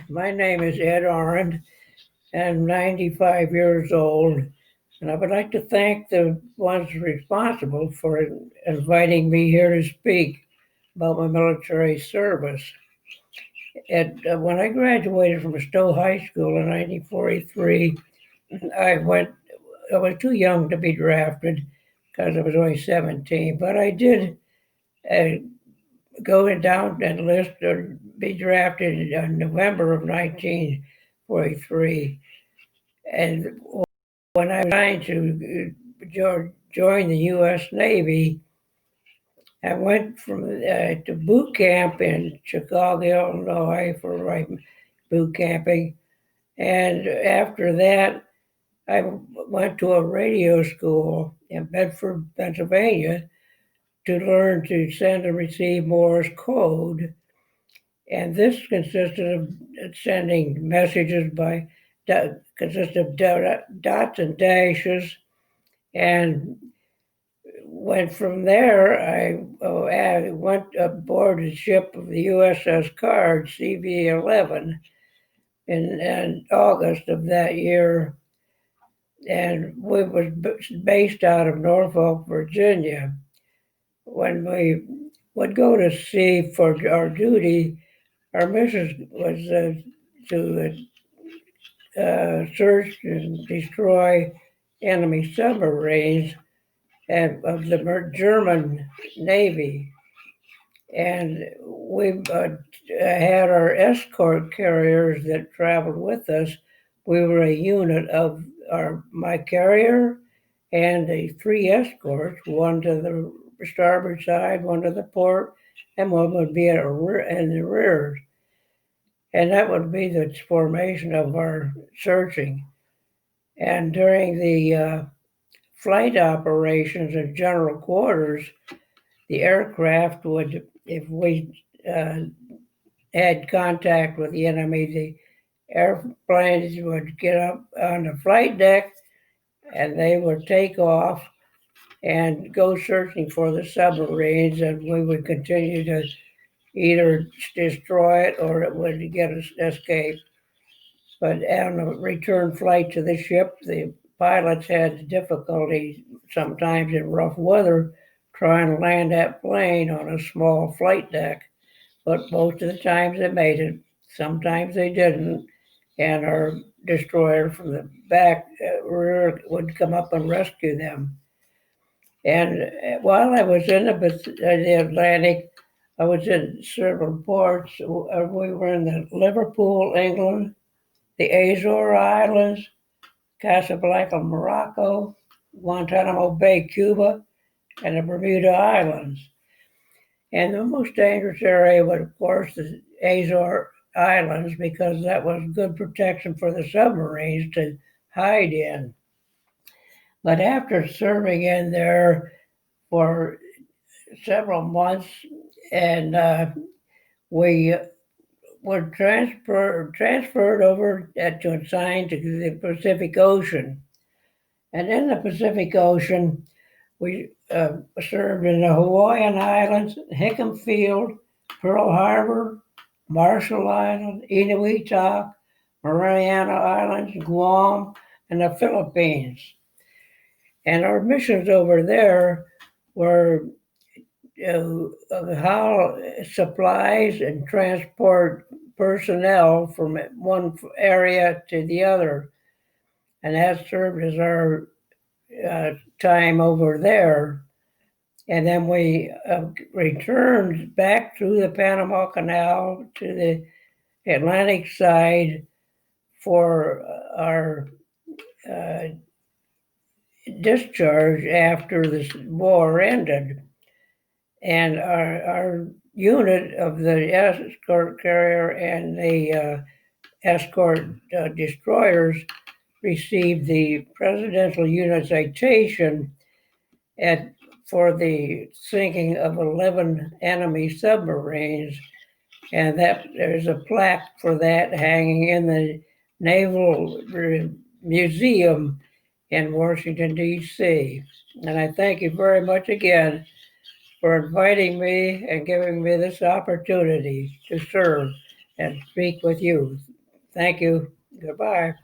My name is Ed Aurand, and I'm 95 years old, and I would like to thank the ones responsible for inviting me here to speak about my military service. When I graduated from Stowe High School in 1943, I went. I was too young to be drafted because I was only 17, but I did uh, go down and enlist or be drafted in November of 1943. And when I was trying to join the U.S. Navy, I went to boot camp in Chicago, Illinois for my boot camping. And after that, I went to a radio school in Bedford, Pennsylvania to learn to send and receive Morse code. And this consisted of sending messages consisted of dots and dashes. And went from there, I went aboard the ship of the USS Card CV-11 in August of that year. And we was based out of Norfolk, Virginia. When we would go to sea for our duty, our mission was to search and destroy enemy submarines of the German Navy. And we had our escort carriers that traveled with us. We were a unit of my carrier and the three escorts, one to the starboard side, one to the port, and one would be in the rear. And that would be the formation of our searching. And during the flight operations and general quarters, the aircraft would, if we had contact with the enemy, the airplanes would get up on the flight deck and they would take off and go searching for the submarines, and we would continue to either destroy it or it would get us escape. But on a return flight to the ship, the pilots had difficulty sometimes in rough weather trying to land that plane on a small flight deck. But most of the times they made it. Sometimes they didn't. And our destroyer from the back rear would come up and rescue them. And while I was in the Atlantic, I was in several ports. We were in the Liverpool, England, the Azore Islands, Casablanca, Morocco, Guantanamo Bay, Cuba, and the Bermuda Islands. And the most dangerous area was, of course, the Azore Islands, because that was good protection for the submarines to hide in. But after serving in there for several months, and we were transferred over to assigned to the Pacific Ocean. And in the Pacific Ocean, we served in the Hawaiian Islands, Hickam Field, Pearl Harbor, Marshall Island, Inuitak, Mariana Islands, Guam, and the Philippines. And our missions over there were how supplies and transport personnel from one area to the other. And that served as our time over there. And then we returned back through the Panama Canal to the Atlantic side for our discharge after the war ended. And our unit of the escort carrier and the escort destroyers received the Presidential Unit Citation for the sinking of 11 enemy submarines. And there's a plaque for that hanging in the Naval Museum in Washington, D.C. And I thank you very much again for inviting me and giving me this opportunity to serve. and speak with you. Thank you. Goodbye.